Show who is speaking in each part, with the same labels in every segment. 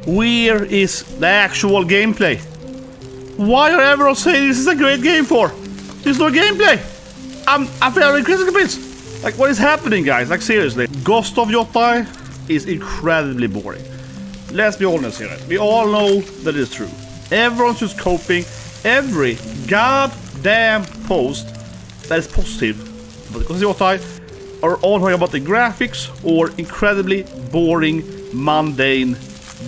Speaker 1: Where is the actual gameplay? Why are everyone saying this is a great game for? There's no gameplay. I'm very critical bits. Like, what is happening, guys? Like, seriously. Ghost of Yotei is incredibly boring. Let's be honest here. We all know that it's true. Everyone's just coping every goddamn post that is positive about Ghost of Yotei are all talking about the graphics or incredibly boring, mundane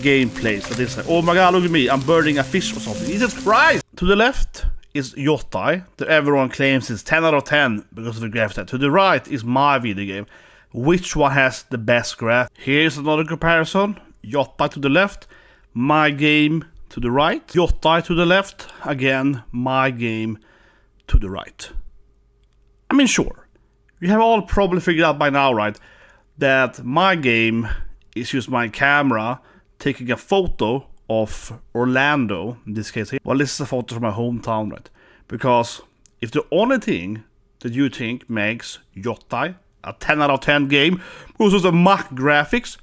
Speaker 1: gameplays. That is like, oh my god, look at me, I'm burning a fish or something. Jesus Christ! To the left is Yotei, that everyone claims is 10 out of 10 because of the graphics. To the right is my video game. Which one has the best graph? Here's another comparison. Yotei to the left, my game to the right. Yotei to the left, again, my game to the right. I mean, sure, you have all probably figured out by now, right, that my game is just my camera taking a photo of Orlando, in this case here. Well, this is a photo from my hometown, right? Because if the only thing that you think makes Yotei a 10 out of 10 game because of the muck graphics,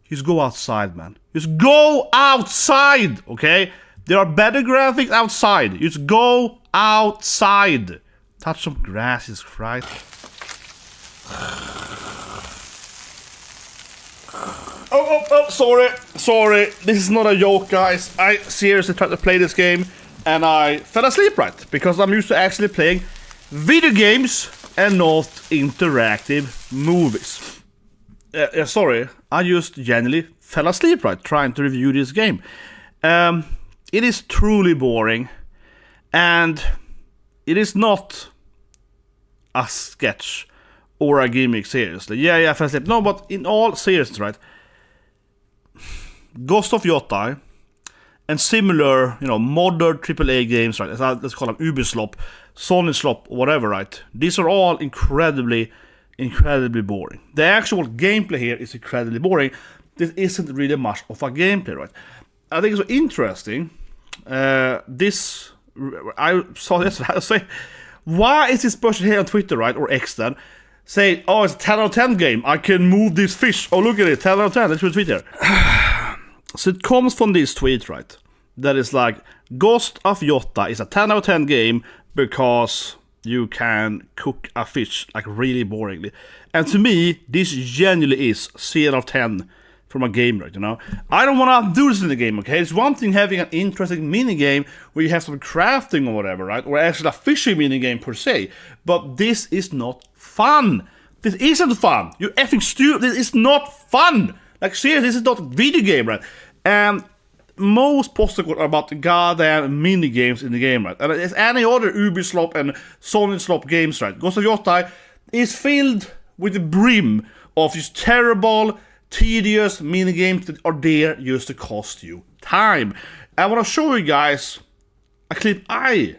Speaker 1: just go outside, man. Just go outside, okay? There are better graphics outside. Just go outside. Touch some grass, Jesus Christ. Oh, sorry. This is not a joke, guys. I seriously tried to play this game and I fell asleep, right? Because I'm used to actually playing video games and not interactive movies. Sorry, I just genuinely fell asleep, right? Trying to review this game. It is truly boring. And it is not a sketch or a gimmick, seriously. Yeah, I fell asleep. No, but in all seriousness, right? Ghost of Yotei and similar, modern AAA games, right? Let's call them Ubislop, Sonislop, whatever, right? These are all incredibly boring. The actual gameplay here is incredibly boring. This isn't really much of a gameplay, right? I think it's so interesting. I saw this. I say, why is this person here on Twitter, right, or X then, saying, oh, it's a 10 out of 10 game. I can move this fish. Oh, look at it, 10 out of 10. Let's tweet here. So it comes from this tweet, right? That is like, Ghost of Yotei is a 10 out of 10 game because you can cook a fish, like, really boringly. And to me, this genuinely is 0 out of 10 from a game, right, I don't want to do this in the game, okay? It's one thing having an interesting mini-game where you have some crafting or whatever, right? Or actually a fishing mini-game per se. But this is not fun. This isn't fun. You're effing stupid. This is not fun. Like, seriously, this is not a video game, right? And most posters are about the goddamn mini-games in the game, right? And as any other Ubislop and Sonislop games, right? Ghost of Yotei is filled with the brim of these terrible, tedious mini-games that are there just to cost you time. I want to show you guys a clip I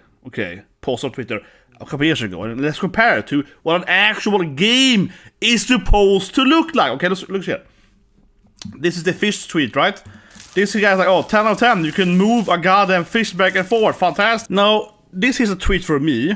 Speaker 1: posted on Twitter a couple years ago, and let's compare it to what an actual game is supposed to look like. Okay, let's look here. This is the fish tweet, right? This guy's like, oh, 10 out of 10, you can move a goddamn fish back and forth, fantastic. Now, this is a tweet from me,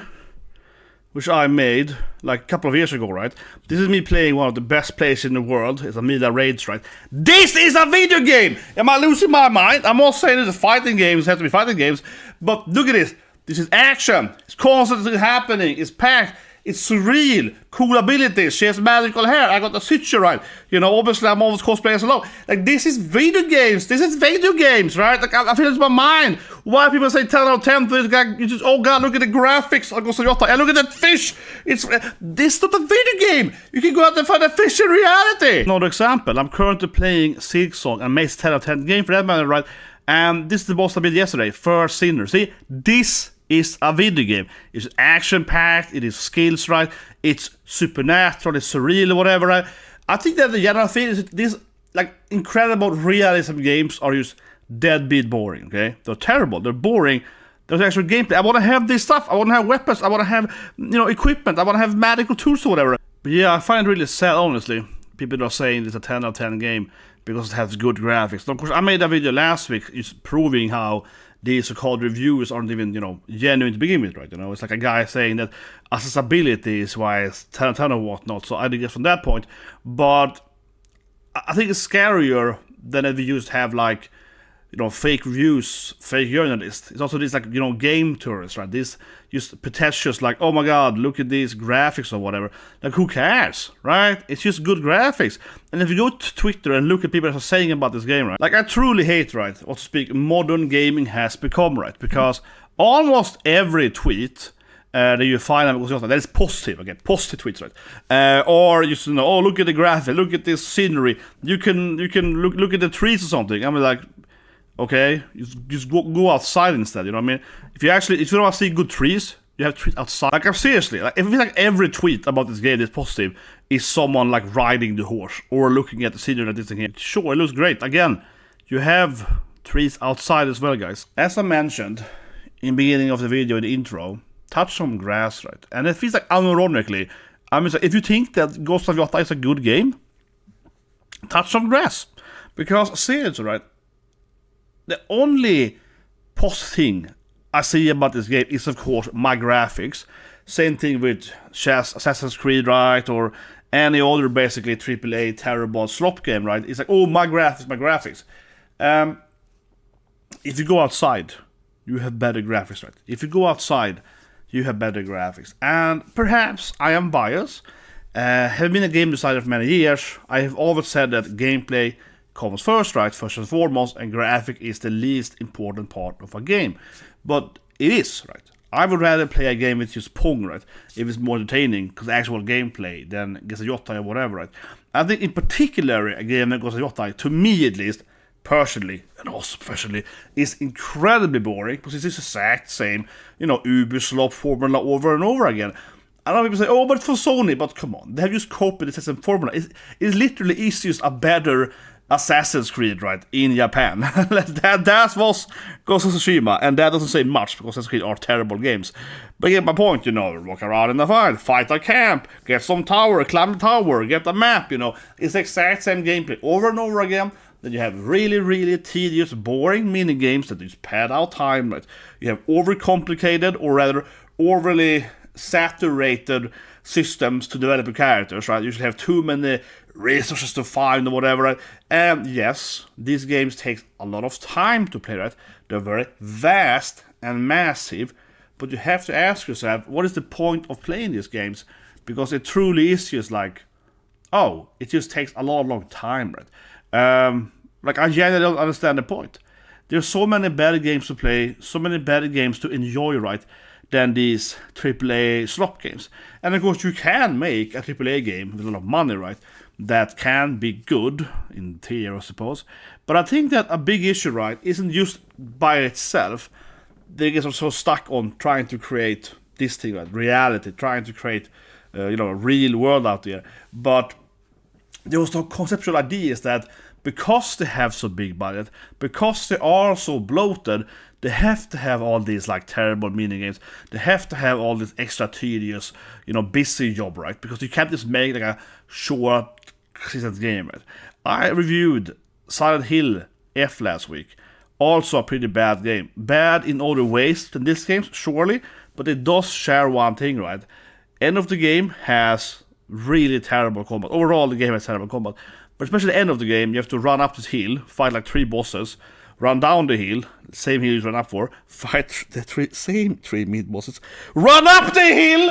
Speaker 1: which I made like a couple of years ago, right? This is me playing one of the best players in the world. It's Amelia Raids, right? This is a video game! Am I losing my mind? I'm not saying it's a fighting game, it has to be fighting games, but look at this. This is action. It's constantly happening. It's packed. It's surreal. Cool abilities. She has magical hair. I got the switcher right. Obviously I'm always cosplaying as well. Like, this is video games. This is video games, right? Like, I feel it's my mind. Why people say 10 out of 10 to this guy? You just, oh god, look at the graphics of Ghost of Yotei. And look at that fish. This is not a video game. You can go out and find a fish in reality. Another example. I'm currently playing Silksong, and makes 10 out of 10 game for that matter, right? And this is the boss I did yesterday. First Sinner. See, this is a video game. It's action-packed, it is skills, right? It's supernatural, it's surreal or whatever, right? I think that the general thing is these, like, incredible realism games are just deadbeat boring, okay? They're terrible, they're boring. There's actual gameplay. I want to have this stuff. I want to have weapons. I want to have, equipment. I want to have magical tools or whatever. But yeah, I find it really sad, honestly. People are saying it's a 10 out of 10 game because it has good graphics. Of course, I made a video last week just proving how these so-called reviews aren't even, genuine to begin with, right? It's like a guy saying that accessibility is why it's 10 out of 10 or whatnot. So I did get from that point. But I think it's scarier than if we just have, like, fake reviews, fake journalists. It's also this, like, game tourists, right? This just pretentious, like, oh my god, look at these graphics or whatever. Like, who cares, right? It's just good graphics. And if you go to Twitter and look at people that are saying about this game, right? Like, I truly hate, right, what to speak, modern gaming has become, right? Because almost every tweet that you find that is positive, again, positive tweets, right? Or just, oh, look at the graphic, look at this scenery. You can look at the trees or something. I mean, like, okay, just go outside instead. You know what I mean? If you don't want to see good trees, you have trees outside. Like, I'm seriously, like, if like every tweet about this game is positive, is someone like riding the horse or looking at the scenery that is in here. Sure, it looks great. Again, you have trees outside as well, guys. As I mentioned in the beginning of the video, in the intro, touch some grass, right? And it feels like, unironically, I mean, if you think that Ghost of Yotei is a good game, touch some grass. Because seriously, right? The only positive thing I see about this game is, of course, my graphics. Same thing with Assassin's Creed, right? Or any other basically AAA terrible slop game, right? It's like, oh, my graphics. If you go outside, you have better graphics, right? If you go outside, you have better graphics. And perhaps I am biased. Having been a game designer for many years, I have always said that gameplay comes first, right? First and foremost, and graphic is the least important part of a game. But it is, right? I would rather play a game with just Pong, right? If it's more entertaining, because actual gameplay than Ghost of Yotei or whatever, right? I think in particular, a game like Ghost of Yotei, to me at least, personally, and also professionally, is incredibly boring, because it's just the exact same, Ubislop formula over and over again. I know people say, oh, but for Sony, but come on, they have just copied the same formula. It literally is just a better Assassin's Creed, right, in Japan. that was Ghost of Tsushima, and that doesn't say much, because Assassin's Creed are terrible games. But get my point, walk around in the fight a camp, get some tower, climb the tower, get a map, It's the exact same gameplay over and over again. Then you have really, really tedious, boring mini games that just pad out time, right? You have overcomplicated, or rather, overly saturated systems to develop your characters, right? You should have too many resources to find or whatever, right? And yes, these games take a lot of time to play, right? They're very vast and massive, but you have to ask yourself, what is the point of playing these games? Because it truly is just like, oh, it just takes a long time, right? Like, I genuinely don't understand the point. There's so many better games to play, so many better games to enjoy, right, than these AAA slop games. And of course, you can make a AAA game with a lot of money, right, that can be good, in theory, I suppose. But I think that a big issue, right, isn't just by itself. They get so stuck on trying to create this thing, right, reality, trying to create, a real world out there. But there was no conceptual ideas that because they have so big budget, because they are so bloated, they have to have all these like terrible mini games. They have to have all this extra tedious, busy job, right? Because you can't just make like a short, consistent game, right? I reviewed Silent Hill F last week. Also a pretty bad game. Bad in other ways than this game, surely, but it does share one thing, right? End of the game has really terrible combat. Overall, the game has terrible combat. But especially the end of the game, you have to run up this hill, fight like 3 bosses, run down the hill, same hill you run up for, fight the same 3 mid-bosses, run up the hill,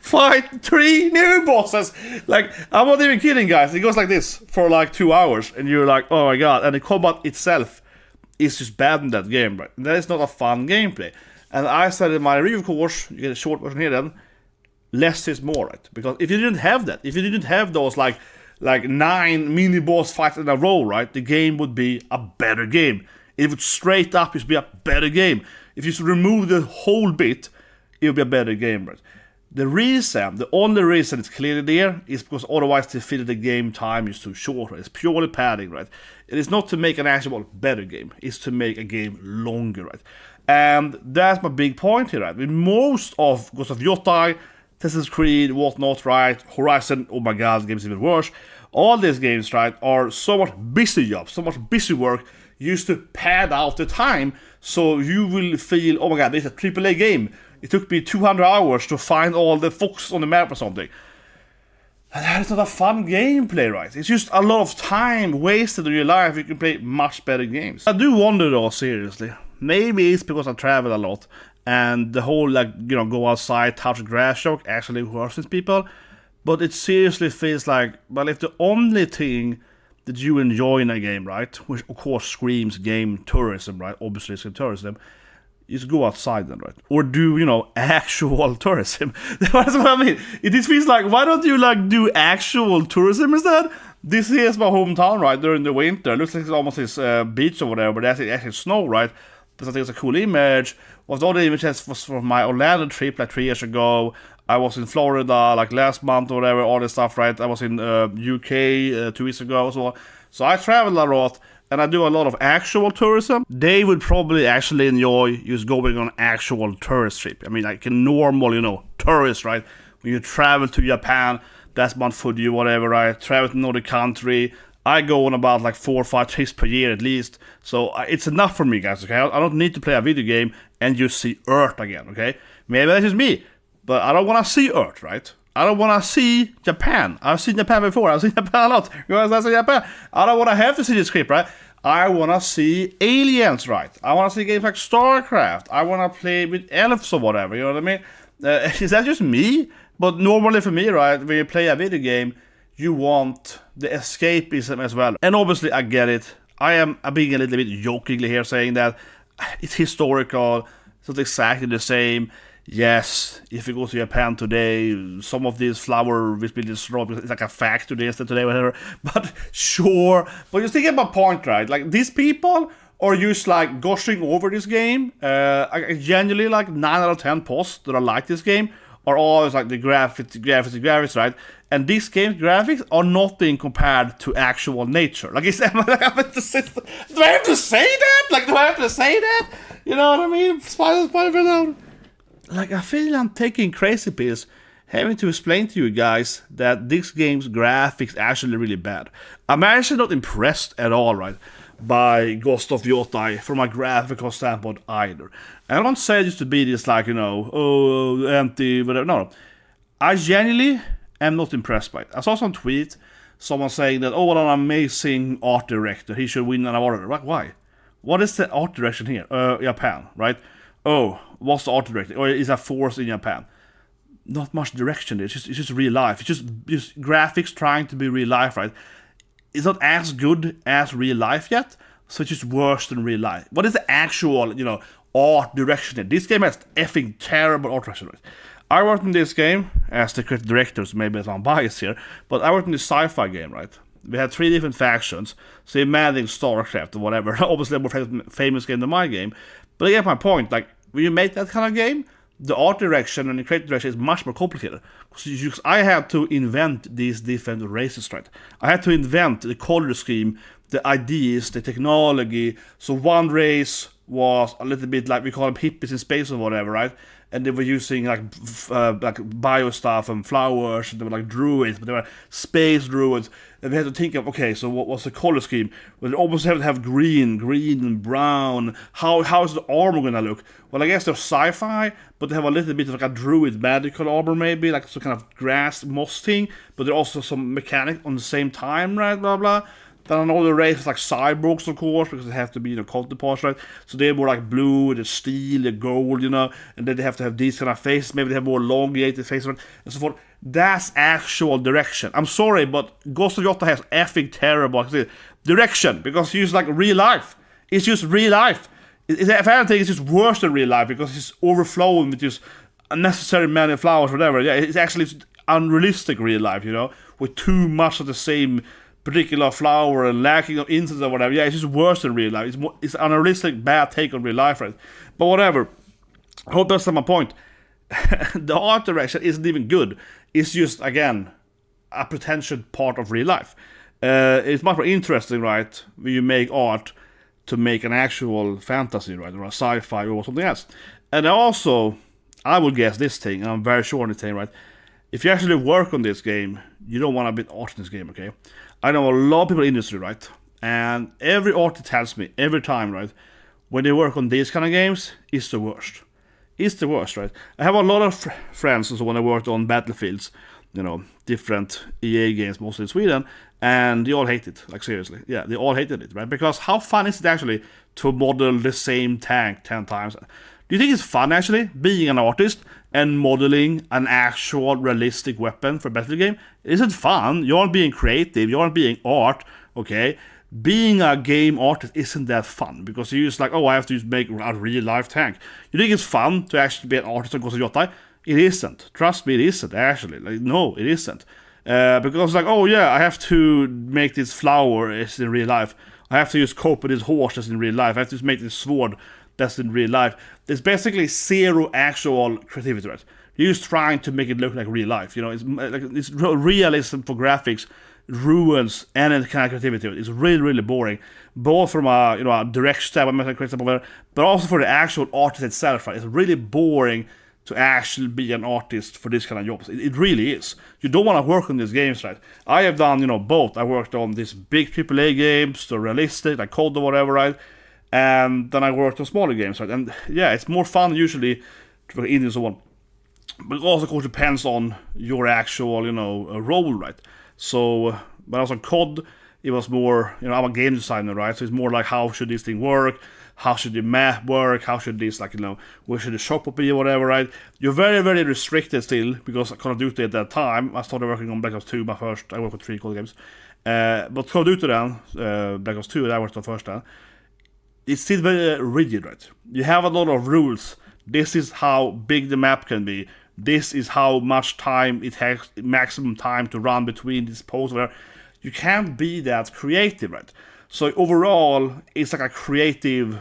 Speaker 1: fight 3 new bosses. Like, I'm not even kidding, guys. It goes like this for like 2 hours, and you're like, oh my god. And the combat itself is just bad in that game, right? And that is not a fun gameplay. And I said in my review course, you get a short version here then, less is more, right? Because if you didn't have that, if you didn't have those like 9 mini boss fights in a row, right, the game would be a better game. It would straight up just be a better game. If you remove the whole bit, it would be a better game, right? The only reason it's clearly there is because otherwise they feel the game time is too short, right? It's purely padding, right? It is not to make an actual better game, it's to make a game longer, right? And that's my big point here, right? With most of Ghost of Yotei, Assassin's Creed, whatnot, right? Horizon, oh my god, the game's even worse. All these games, right, are so much busy jobs, so much busy work used to pad out the time, so you will feel, oh my god, this is a AAA game. It took me 200 hours to find all the foxes on the map or something. It's not a fun gameplay, right? It's just a lot of time wasted in your life. You can play much better games. I do wonder though, seriously. Maybe it's because I travel a lot, and the whole, like, you know, go outside, touch grass joke actually worsens people. But it seriously feels like, well, if the only thing that you enjoy in a game, right, which of course screams game tourism, right, obviously it's tourism, is go outside then, right? Or do, you know, actual tourism. That's what I mean. It just feels like, why don't you, like, do actual tourism instead? This here is my hometown, right, during the winter. It looks like it's almost this beach or whatever, but that's actually snow, right? Because I think it's a cool image. Was all the images was from my Orlando trip, like 3 years ago. I was in Florida, like, last month or whatever, all this stuff, right? I was in UK 2 weeks ago as well. So I travel a lot, and I do a lot of actual tourism. They would probably actually enjoy just going on actual tourist trip. I mean, like a normal, you know, tourist, right? When you travel to Japan, that's Mount Fuji, whatever, right? Travel to another country. I go on about like 4 or 5 trips per year at least. So it's enough for me, guys, okay? I don't need to play a video game and just see Earth again, okay? Maybe that's just me, but I don't want to see Earth, right? I don't want to see Japan. I've seen Japan before. I've seen Japan a lot. Because that's Japan. I don't want to have to see this script, right? I want to see aliens, right? I want to see games like StarCraft. I want to play with elves or whatever, you know what I mean? Is that just me? But normally for me, right, when you play a video game, you want the escapism as well. And obviously, I get it. I'm being a little bit jokingly here, saying that it's historical, it's not exactly the same. Yes, if you go to Japan today, some of these flour will be destroyed because it's like a factory instead today, whatever. But sure, but you think about my point, right? Like, these people are just like gushing over this game. I genuinely, like 9 out of 10 posts that I like this game are always like the graphics, right? And this game's graphics are nothing compared to actual nature. Like, do I have to say that? Like, do I have to say that? You know what I mean? Spider. Like, I feel I'm taking crazy pills having to explain to you guys that this game's graphics are actually really bad. I'm actually not impressed at all, right, by Ghost of Yotei from a graphical standpoint either. And I don't say this to be this, like, you know, oh, empty, whatever. No. I genuinely am not impressed by it. I saw some tweet, someone saying that, oh, what an amazing art director, he should win an award. Like, why? What is the art direction here? Japan, right? Oh, what's the art director? Or is that force in Japan? Not much direction. It's just real life. It's just graphics trying to be real life, right? It's not as good as real life yet, so it's just worse than real life. What is the actual, you know, art direction here? This game has effing terrible art direction, right? I worked in this game as the creative director, so maybe I'm biased here, but I worked in this sci-fi game, right? We had 3 different factions, so imagine StarCraft or whatever. Obviously a more famous game than my game, but I get my point. Like, when you make that kind of game, the art direction and the creative direction is much more complicated. Because I had to invent these different races, right? I had to invent the color scheme, the ideas, the technology. So one race was a little bit like, we call them hippies in space or whatever, right? And they were using like bio stuff and flowers, and they were like druids, but they were space druids. And we had to think of, okay, so what was the color scheme? Well, they almost have to have green and brown. How is the armor gonna look? Well, I guess they're sci-fi, but they have a little bit of like a druid magical armor, maybe, like some kind of grass moss thing, but there's also some mechanic on the same time, right? Blah blah. Then another race is like cyborgs, of course, because they have to be, you know, counterparts, right? So they're more like blue, the steel, the gold, you know, and then they have to have these kind of faces. Maybe they have more elongated faces, right? And so forth. That's actual direction. I'm sorry, but Ghost of Yotei has effing terrible direction, because it's like real life. It's just real life. If anything, it's just worse than real life, because it's overflowing with just unnecessary many flowers, whatever. Yeah, it's actually unrealistic real life, you know, with too much of the same particular flower and lacking of incense or whatever. Yeah, it's just worse than real life. It's an unrealistic bad take on real life, right? But whatever. I hope that's my point. The art direction isn't even good. It's just, again, a pretentious part of real life. It's much more interesting, right, when you make art to make an actual fantasy, right, or a sci-fi or something else. And also, I would guess this thing, and I'm very sure on this thing, right, if you actually work on this game, you don't want to be art in this game, okay? I know a lot of people in the industry, right? And every artist tells me, every time, right, when they work on these kind of games, it's the worst. It's the worst, right? I have a lot of friends and so when I worked on Battlefields different EA games, mostly in Sweden, and they all hate it. Like, seriously. Yeah, they all hated it, right? Because how fun is it actually to model the same tank 10 times? Do you think it's fun, actually, being an artist and modeling an actual realistic weapon for a Battlefield game? Is it fun? You aren't being creative, you aren't being art, okay? Being a game artist isn't that fun, because you're just like, oh, I have to just make a real-life tank. You think it's fun to actually be an artist on Ghost of Yotei? It isn't. Trust me, it isn't, actually. Like, no, it isn't. Because, like, oh yeah, I have to make this flower as in real life. I have to just cope with this horse as in real life. I have to just make this sword that's in real life. There's basically zero actual creativity, right? You're just trying to make it look like real life. It's realism for graphics ruins any kind of creativity. It's really, really boring, both from a direct step, but also for the actual artist itself. Right? It's really boring to actually be an artist for this kind of jobs. It really is. You don't want to work on these games, right? I have done, both. I worked on these big AAA games, the realistic, like Code or whatever, right? And then I worked on smaller games, right? And yeah, it's more fun usually to work in and so on. But it also, of course, depends on your actual, role, right? So, when I was on COD, it was more, I'm a game designer, right? So it's more like, how should this thing work? How should the map work? How should this, where should the shop be or whatever, right? You're very, very restricted still, because Call of Duty at that time, I started working on Black Ops 2, I worked with 3 COD games. But Call of Duty then, Black Ops 2, that I worked on first then, it's still very rigid, right? You have a lot of rules. This is how big the map can be. This is how much time it has, maximum time to run between these posts. You can't be that creative, right? So overall, it's like a creative,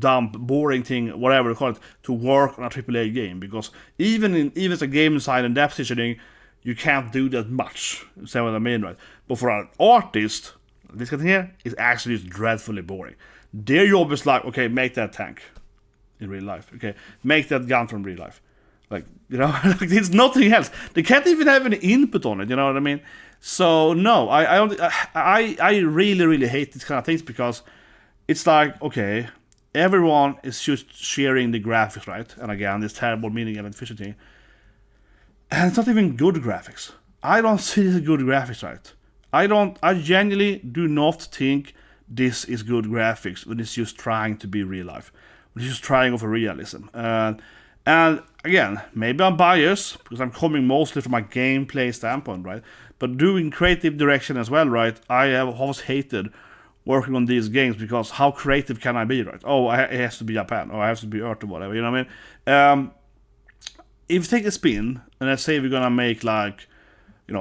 Speaker 1: dumb, boring thing, whatever you call it, to work on a AAA game. Because even as a game design and depth positioning, you can't do that much. See what I mean, right? But for an artist, this kind of thing here is actually just dreadfully boring. Their job is like, okay, make that tank in real life. Okay, make that gun from real life. Like, it's nothing else. They can't even have any input on it, you know what I mean? So, no, I really, really hate these kind of things, because it's like, okay, everyone is just sharing the graphics, right? And again, this terrible meaning and efficiency. And it's not even good graphics. I don't see this as good graphics, right? I genuinely do not think this is good graphics when it's just trying to be real life. When it's just trying for realism. And again, maybe I'm biased, because I'm coming mostly from a gameplay standpoint, right? But doing creative direction as well, right? I have always hated working on these games, because how creative can I be, right? Oh, it has to be Japan, or it has to be Earth or whatever, you know what I mean? If you take a spin, and let's say we're gonna make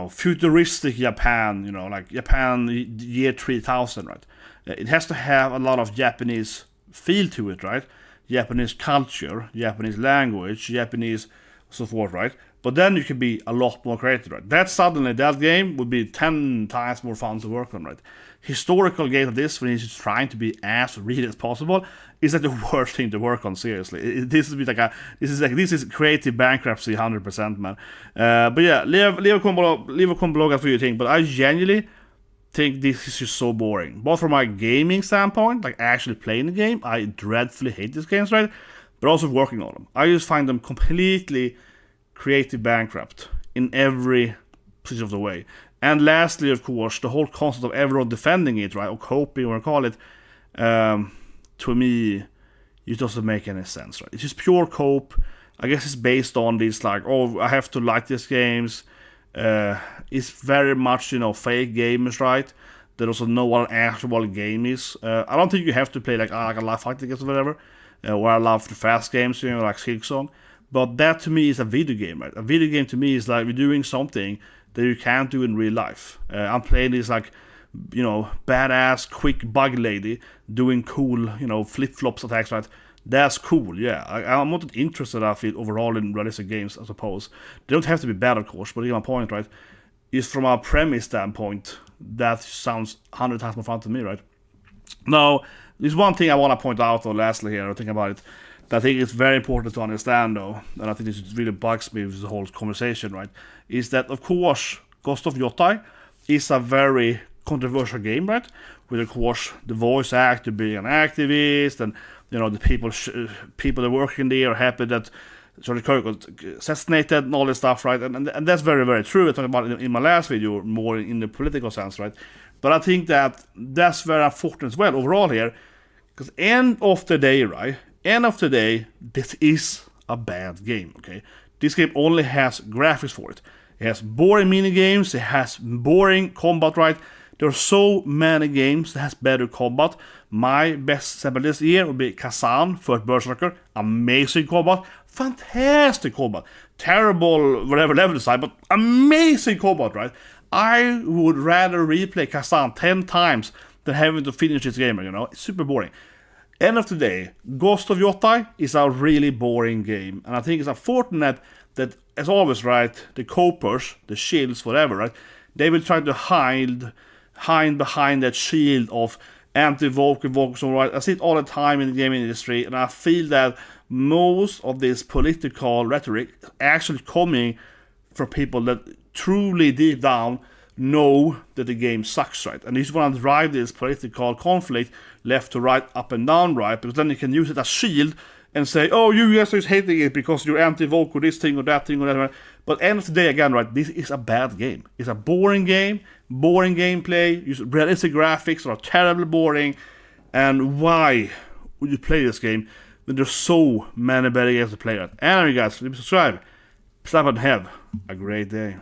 Speaker 1: futuristic Japan, like Japan year 3000, right? It has to have a lot of Japanese feel to it, right? Japanese culture, Japanese language, Japanese so forth, right? But then you can be a lot more creative, right? That game would be 10 times more fun to work on, right? Historical games like this, when it's trying to be as real as possible, is like the worst thing to work on, seriously. This is creative bankruptcy 100%, man. But yeah, leave a comment below what you think, but I genuinely think this is just so boring. Both from my gaming standpoint, like actually playing the game, I dreadfully hate these games, right? But also working on them. I just find them completely creative bankrupt in every position of the way. And lastly, of course, the whole concept of everyone defending it, right, or coping, or call it, to me, it doesn't make any sense, right? It's just pure cope. I guess it's based on this, like, oh, I have to like these games. It's very much, fake gamers, right? They also know what an actual game is. I don't think you have to play like a live fighting games or whatever, or I love the fast games, like silksong. But that to me is a video game, right? A video game to me is like you're doing something that you can't do in real life. I'm playing this like, badass quick bug lady doing cool, flip-flops attacks, right? That's cool, yeah. I'm not interested, I feel, overall in realistic games, I suppose. They don't have to be bad, of course, but my point, right, is from a premise standpoint, that sounds 100 times more fun to me, right? Now, there's one thing I want to point out, though, lastly here, think about it, that I think it's very important to understand, though, and I think this really bugs me with the whole conversation, right, is that, of course, Ghost of Yotei is a very controversial game, right? With, of course, the voice actor being an activist, and the people that are working there are happy that Charlie Kirk was assassinated and all this stuff, right? And that's very, very true. I talked about it in my last video, more in the political sense, right? But I think that's very unfortunate as well overall here, because end of the day, right? End of the day, this is a bad game, okay? This game only has graphics for it. It has boring mini games. It has boring combat, right? There are so many games that has better combat. My best example this year would be Kazan, First Berserker. Amazing combat. Fantastic combat. Terrible, whatever level design, but amazing combat, right? I would rather replay Kazan 10 times than having to finish this game, you know? It's super boring. End of the day, Ghost of Yotei is a really boring game. And I think it's unfortunate that, as always, right, the copers, the shields, whatever, right, they will try to hide behind that shield of anti-woke and woke, right? I see it all the time in the gaming industry, and I feel that most of this political rhetoric is actually coming from people that truly deep down know that the game sucks, right? And you just want to drive this political conflict left to right, up and down, right? Because then you can use it as shield and say, oh, you guys are hating it because you're anti-woke or this thing or that thing or that. But end of the day, again, right, this is a bad game. It's a boring game, boring gameplay, use realistic graphics that are terribly boring. And why would you play this game when there's so many better games to play at? And you guys, please subscribe. Slap and have a great day.